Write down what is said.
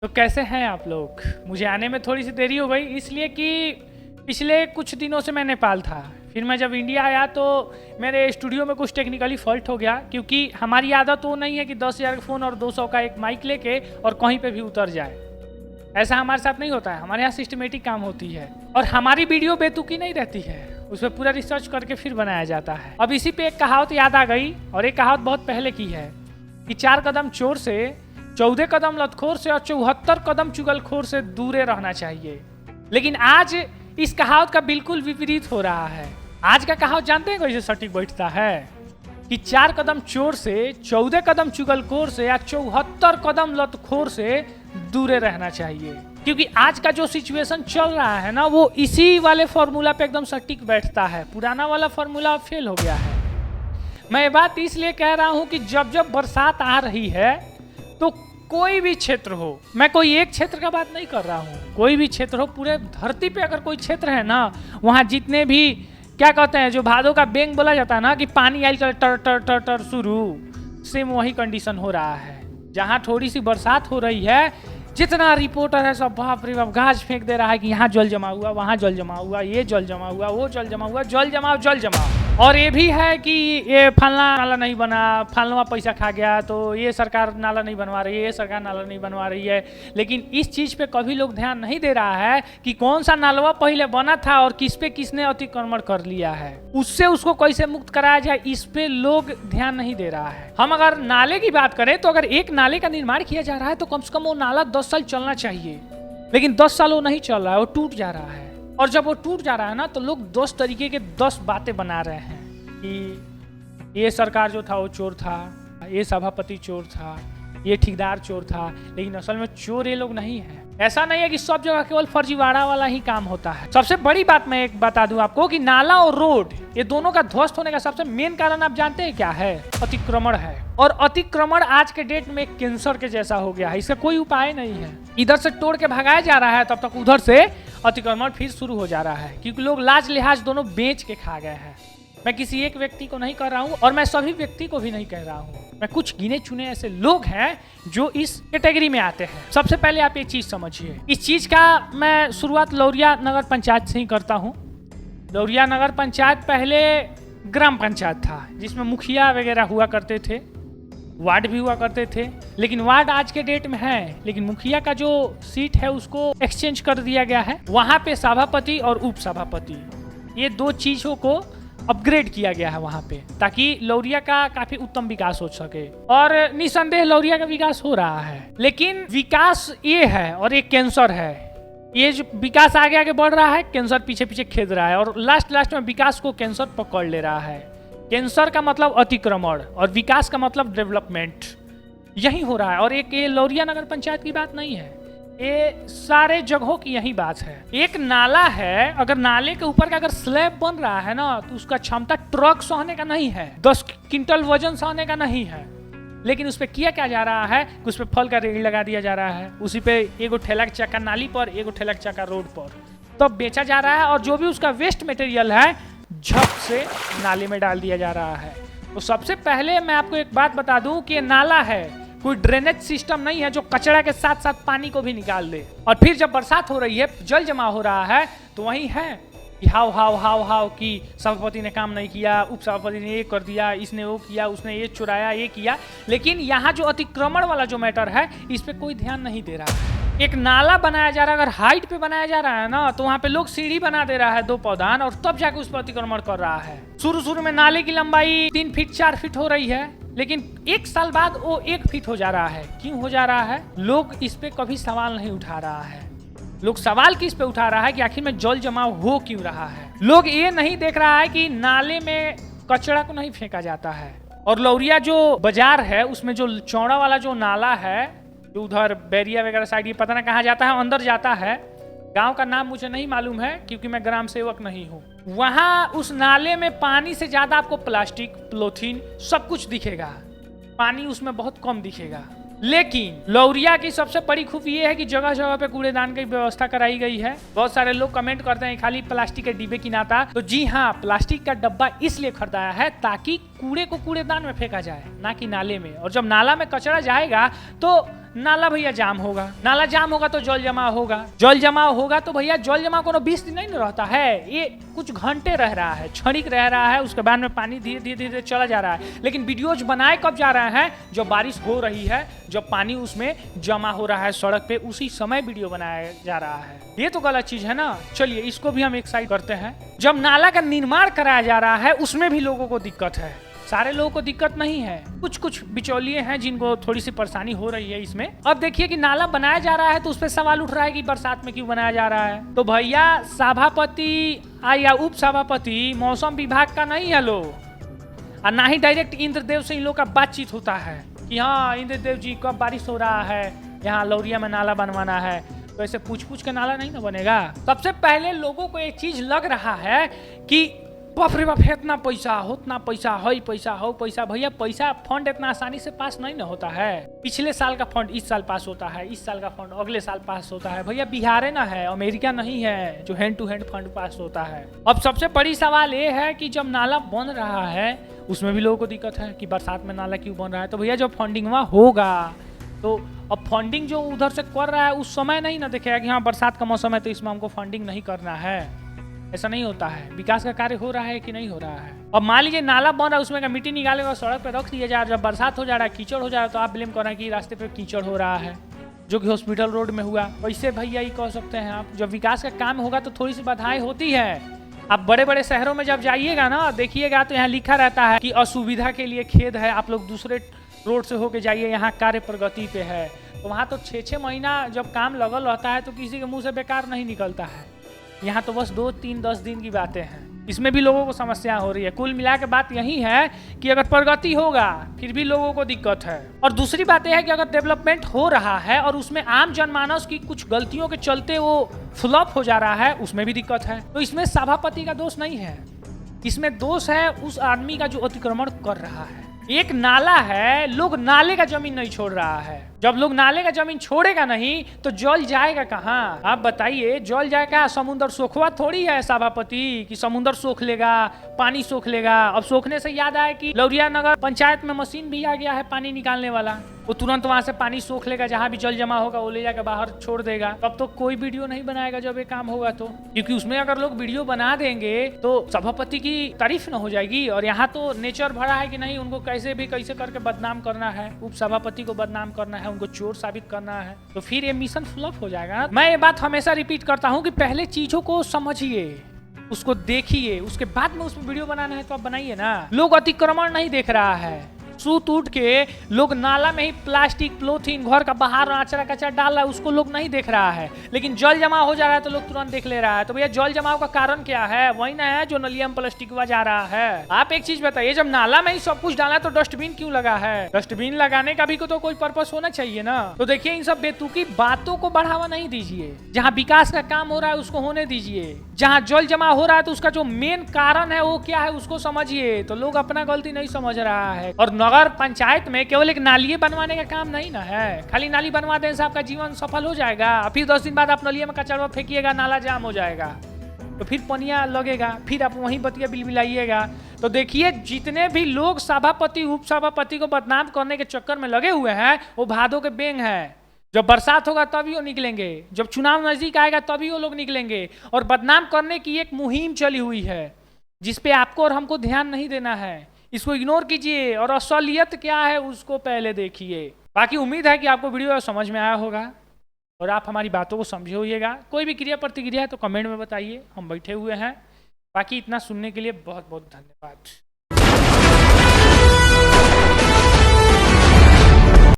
तो कैसे हैं आप लोग? मुझे आने में थोड़ी सी देरी हो गई इसलिए कि पिछले कुछ दिनों से मैं नेपाल था। फिर मैं जब इंडिया आया तो मेरे स्टूडियो में कुछ टेक्निकली फॉल्ट हो गया, क्योंकि हमारी आदत वो नहीं है कि 10,000 का फ़ोन और 200 का एक माइक लेके और कहीं पे भी उतर जाए। ऐसा हमारे साथ नहीं होता है। हमारे यहाँ सिस्टमेटिक काम होती है और हमारी वीडियो बेतुकी नहीं रहती है, उस पर पूरा रिसर्च करके फिर बनाया जाता है। अब इसी पे एक कहावत याद आ गई, और एक कहावत बहुत पहले की है कि 4 कदम चोर से, 14 कदम लतखोर से और 74 कदम चुगलखोर से दूरे रहना चाहिए। लेकिन आज इस कहावत का बिल्कुल विपरीत हो रहा है। आज का कहावत जानते हैं कैसे सटीक बैठता है कि 4 कदम चोर से, 14 कदम चुगलखोर से या 74 कदम लतखोर से दूरे रहना चाहिए। क्योंकि आज का जो सिचुएशन चल रहा है ना, वो इसी वाले फॉर्मूला पे एकदम सटीक बैठता है। पुराना वाला फॉर्मूला फेल हो गया है। मैं ये बात इसलिए कह रहा हूं कि जब जब बरसात आ रही है तो कोई भी क्षेत्र हो, मैं कोई एक क्षेत्र का बात नहीं कर रहा हूँ, कोई भी क्षेत्र हो, पूरे धरती पे अगर कोई क्षेत्र है ना, वहाँ जितने भी क्या कहते हैं, जो भादों का बेंग बोला जाता है ना कि पानी आयल कर टर टर टर टर शुरू, सेम वही कंडीशन हो रहा है। जहाँ थोड़ी सी बरसात हो रही है, जितना रिपोर्टर है सब बाप रे बाप गाज फेंक दे रहा है कि यहाँ जल जमा हुआ, वहाँ जल जमा हुआ, ये जल जमा हुआ, वो जल जमा हुआ, जल जमाओ जल जमाओ। और ये भी है कि ये फलना नाला नहीं बना, फलना पैसा खा गया, तो ये सरकार नाला नहीं बनवा रही है, ये सरकार नाला नहीं बनवा रही है। लेकिन इस चीज़ पे कभी लोग ध्यान नहीं दे रहा है कि कौन सा नालवा पहले बना था और किस पे किसने अतिक्रमण कर लिया है, उससे उसको कैसे मुक्त कराया जाए, इस पे लोग ध्यान नहीं दे रहा है। हम अगर नाले की बात करें तो अगर एक नाले का निर्माण किया जा रहा है तो कम से कम वो नाला 10 साल चलना चाहिए, लेकिन 10 साल वो नहीं चल रहा है, वो टूट जा रहा है। और जब वो टूट जा रहा है ना, तो लोग 10 तरीके के 10 बातें बना रहे हैं कि ये सरकार जो था वो चोर था, ये सभापति चोर था, ये ठेकेदार चोर था। लेकिन असल में चोर ये लोग नहीं है। ऐसा नहीं है कि सब जगह केवल फर्जीवाड़ा वाला ही काम होता है। सबसे बड़ी बात मैं एक बता दूं आपको कि नाला और रोड, ये दोनों का ध्वस्त होने का सबसे मेन कारण आप जानते हैं क्या है? अतिक्रमण है। और अतिक्रमण आज के डेट में एक कैंसर के जैसा हो गया है। इसका कोई उपाय नहीं है। इधर से तोड़ के भगाया जा रहा है, तब तक उधर से अतिक्रमण फिर शुरू हो जा रहा है, क्योंकि लोग लाज लिहाज दोनों बेच के खा गए हैं। मैं किसी एक व्यक्ति को नहीं कह रहा हूँ और मैं सभी व्यक्ति को भी नहीं कह रहा हूँ। मैं कुछ गिने चुने ऐसे लोग हैं जो इस कैटेगरी में आते हैं। सबसे पहले आप ये चीज समझिए। इस चीज का मैं शुरुआत लौरिया नगर पंचायत से ही करता हूँ। लौरिया नगर पंचायत पहले ग्राम पंचायत था, जिसमें मुखिया वगैरह हुआ करते थे, वार्ड भी हुआ करते थे। लेकिन वार्ड आज के डेट में है, लेकिन मुखिया का जो सीट है उसको एक्सचेंज कर दिया गया है। वहाँ पे सभापति और उप सभापति, ये 2 चीजों को अपग्रेड किया गया है वहाँ पे, ताकि लौरिया का काफी उत्तम विकास हो सके। और निसंदेह लौरिया का विकास हो रहा है। लेकिन विकास ये है और एक कैंसर है। ये जो विकास आगे आगे बढ़ रहा है, कैंसर पीछे पीछे खेद रहा है, और लास्ट में विकास को कैंसर पकड़ ले रहा है। कैंसर का मतलब अतिक्रमण और विकास का मतलब डेवलपमेंट, यही हो रहा है। और एक ये लौरिया नगर पंचायत की बात नहीं है, ये सारे जगहों की यही बात है। एक नाला है, अगर नाले के ऊपर का अगर स्लैब बन रहा है ना, तो उसका क्षमता ट्रक सहने का नहीं है, 10 क्विंटल वजन सहने का नहीं है। लेकिन उस पर किया क्या जा रहा है कि उस पर फल का रेडी लगा दिया जा रहा है, उसी पे एगो ठेला के चक्का नाली पर, एगो ठेला के चक्का रोड पर, तो बेचा जा रहा है। और जो भी उसका वेस्ट मटेरियल है झप से नाले में डाल दिया जा रहा है। तो सबसे पहले मैं आपको एक बात बता दूं कि नाला है, कोई ड्रेनेज सिस्टम नहीं है जो कचरा के साथ साथ पानी को भी निकाल दे। और फिर जब बरसात हो रही है, जल जमा हो रहा है, तो वही है कि हाव हाव हाव हाव कि सभापति ने काम नहीं किया, उप सभापति ने ये कर दिया, इसने वो किया, उसने ये चुराया, ये किया। लेकिन यहाँ जो अतिक्रमण वाला जो मैटर है, इस पे कोई ध्यान नहीं दे रहा है। एक नाला बनाया जा रहा है, अगर हाइट पे बनाया जा रहा है ना, तो वहाँ पे लोग सीढ़ी बना दे रहा है 2 पौधान, और तब जाके उस पर अतिक्रमण कर रहा है। शुरू में नाले की लंबाई 3 फीट 4 फीट हो रही है, लेकिन 1 साल बाद वो 1 फीट हो जा रहा है। क्यों हो जा रहा है? लोग इस पे कभी सवाल नहीं उठा रहा है। लोग सवाल किस पे उठा रहा है कि आखिर में जल जमाव हो क्यों रहा है। लोग ये नहीं देख रहा है कि नाले में कचरा को नहीं फेंका जाता है। और लौरिया जो बाजार है, उसमें जो चौड़ा वाला जो नाला है, जो उधर बैरिया वगैरह साइड, ये पता ना कहाँ जाता है, अंदर जाता है। गांव का नाम मुझे नहीं मालूम है, क्योंकि मैं ग्राम सेवक नहीं हूँ। वहाँ उस नाले में पानी से ज्यादा आपको प्लास्टिक, पॉलीथीन सब कुछ दिखेगा, पानी उसमें बहुत कम दिखेगा। लेकिन लौरिया की सबसे बड़ी खूबी ये है कि जगह जगह पे कूड़ेदान की व्यवस्था कराई गई है। बहुत सारे लोग कमेंट करते हैं खाली प्लास्टिक के डिब्बे की नाता, तो जी हाँ, प्लास्टिक का डब्बा इसलिए खरीदाया है ताकि कूड़े को कूड़ेदान में फेंका जाए, ना कि नाले में। और जब नाला में कचरा जाएगा तो नाला भैया जाम होगा, नाला जाम होगा तो जल जमा होगा, जल जमा होगा तो भैया जल जमा को 20 दिन नहीं रहता है, ये कुछ घंटे रह रहा है, क्षणिक रह रहा है, उसके बाद में पानी धीरे धीरे धीरे चला जा रहा है। लेकिन वीडियोज बनाए कब जा रहे हैं, जब बारिश हो रही है, जब पानी उसमें जमा हो रहा है सड़क पे, उसी समय वीडियो बनाया जा रहा है। ये तो गलत चीज है ना। चलिए इसको भी हम एक साइड करते हैं। जब नाला का निर्माण कराया जा रहा है उसमें भी लोगों को दिक्कत है, सारे लोगों को दिक्कत नहीं है, कुछ कुछ बिचौलिए हैं जिनको थोड़ी सी परेशानी हो रही है इसमें। अब देखिए कि नाला बनाया जा रहा है तो उस पर सवाल उठ रहा है कि बरसात में क्यों बनाया जा रहा है। तो भैया सभापति या उप सभापति मौसम विभाग का नहीं है लोग, और ना ही डायरेक्ट इंद्रदेव से इन लोग का बातचीत होता है कि हाँ इंद्रदेव जी कब बारिश हो रहा है, यहाँ लौरिया में नाला बनवाना है। तो ऐसे पूछ के नाला नहीं ना बनेगा। सबसे पहले लोगों को एक चीज लग रहा है कि बाप रे बाप इतना पैसा हो, उतना पैसा हो, पैसा हो पैसा। भैया पैसा फंड इतना आसानी से पास नहीं ना होता है। पिछले साल का फंड इस साल पास होता है, इस साल का फंड अगले साल पास होता है। भैया बिहार ना है, अमेरिका नहीं है जो हैंड टू हैंड फंड पास होता है। अब सबसे बड़ी सवाल ये है कि जब नाला बन रहा है उसमें भी लोगों को दिक्कत है कि बरसात में नाला क्यों बन रहा है। तो भैया जब फंडिंग वहाँ होगा तो अब फंडिंग जो उधर से कर रहा है उस समय नहीं ना देखेगा कि हाँ बरसात का मौसम है तो इसमें हमको फंडिंग नहीं करना है। ऐसा नहीं होता है। विकास का कार्य हो रहा है कि नहीं हो रहा है। अब मान लीजिए नाला बन रहा है, उसमें का मिट्टी निकालेगा सड़क पे रख दिया जा रहा है, जब बरसात हो जा रहा है कीचड़ हो जा रहा है तो आप ब्लेम कर रहे हैं कि रास्ते पे कीचड़ हो रहा है, जो कि हॉस्पिटल रोड में हुआ। वैसे भैया ही कह सकते हैं आप, जब विकास का काम होगा तो थोड़ी सी बाधाएं होती है। आप बड़े बड़े शहरों में जब जाइएगा ना देखिएगा तो यहाँ लिखा रहता है कि असुविधा के लिए खेद है, आप लोग दूसरे रोड से होके जाइए, यहाँ कार्य प्रगति पे है। तो वहाँ तो 6-6 महीना जब काम लगल रहता है तो किसी के मुंह से बेकार नहीं निकलता है। यहाँ तो बस 2-3-10 दिन की बातें हैं। इसमें भी लोगों को समस्या हो रही है। कुल मिला के बात यही है कि अगर प्रगति होगा फिर भी लोगों को दिक्कत है। और दूसरी बात यह है कि अगर डेवलपमेंट हो रहा है और उसमें आम जनमानस की कुछ गलतियों के चलते वो फ्लॉप हो जा रहा है, उसमें भी दिक्कत है। तो इसमें सभापति का दोष नहीं है, इसमें दोष है उस आदमी का जो अतिक्रमण कर रहा है। एक नाला है, लोग नाले का जमीन नहीं छोड़ रहा है। जब लोग नाले का जमीन छोड़ेगा नहीं तो जल जाएगा कहाँ? आप बताइए, जल जाएगा? समुद्र सोखवा थोड़ी है सभापति कि समुद्र सोख लेगा, पानी सोख लेगा। अब सोखने से याद आया कि लौरिया नगर पंचायत में मशीन भी आ गया है पानी निकालने वाला, वो तुरंत वहां से पानी सोख लेगा, जहां भी जल जमा होगा वो ले जाकर बाहर छोड़ देगा। तब तो कोई वीडियो नहीं बनाएगा जब ये काम होगा तो, क्योंकि उसमें अगर लोग वीडियो बना देंगे तो सभापति की तारीफ न हो जाएगी। और यहाँ तो नेचर भरा है कि नहीं, उनको कैसे भी कैसे करके बदनाम करना है, उप सभापति को बदनाम करना है, उनको चोर साबित करना है, तो फिर ये मिशन फ्लॉप हो जाएगा। मैं ये बात हमेशा रिपीट करता हूँ कि पहले चीजों को समझिए, उसको देखिए, उसके बाद में उसमें वीडियो बनाना है तो आप बनाइए ना। लोग अतिक्रमण नहीं देख रहा है, सूत उठ के लोग नाला में ही प्लास्टिक पॉलीथीन घर का बाहर आचरा कचरा डाल रहा है, उसको लोग नहीं देख रहा है। लेकिन जल जमा हो जा रहा है तो लोग तुरंत देख ले रहा है। तो भैया जल जमाव का कारण क्या है? वही ना है जो नलिया में प्लास्टिक जा रहा है। आप एक चीज बताइए, जब नाला में ही सब कुछ डाला तो डस्टबिन क्यों लगा है? डस्टबिन लगाने का भी तो कोई पर्पस होना चाहिए ना। तो देखिए इन सब बेतुकी बातों को बढ़ावा नहीं दीजिए। जहाँ विकास का काम हो रहा है उसको होने दीजिए, जहाँ जल जमा हो रहा है तो उसका जो मेन कारण है वो क्या है उसको समझिए। तो लोग अपना गलती नहीं समझ रहा है। और नगर पंचायत में केवल एक नाली बनवाने का काम नहीं ना है, खाली नाली बनवा देने से आपका जीवन सफल हो जाएगा। फिर 10 दिन बाद आप नलिया में कचरा फेंकिएगा, नाला जाम हो जाएगा, तो फिर पनिया लगेगा, फिर आप वहीं बतिया बिलबिलाइएगा। तो देखिए जितने भी लोग सभापति उप सभापति को बदनाम करने के चक्कर में लगे हुए हैं वो भादों के बेंग है। जब बरसात होगा तभी वो निकलेंगे, जब चुनाव नजदीक आएगा तभी वो लोग निकलेंगे। और बदनाम करने की एक मुहिम चली हुई है जिसपे आपको और हमको ध्यान नहीं देना है, इसको इग्नोर कीजिए और असलियत क्या है उसको पहले देखिए। बाकी उम्मीद है कि आपको वीडियो समझ में आया होगा और आप हमारी बातों को समझे होइएगा। कोई भी क्रिया प्रतिक्रिया है तो कमेंट में बताइए, हम बैठे हुए हैं। बाकी इतना सुनने के लिए बहुत बहुत धन्यवाद।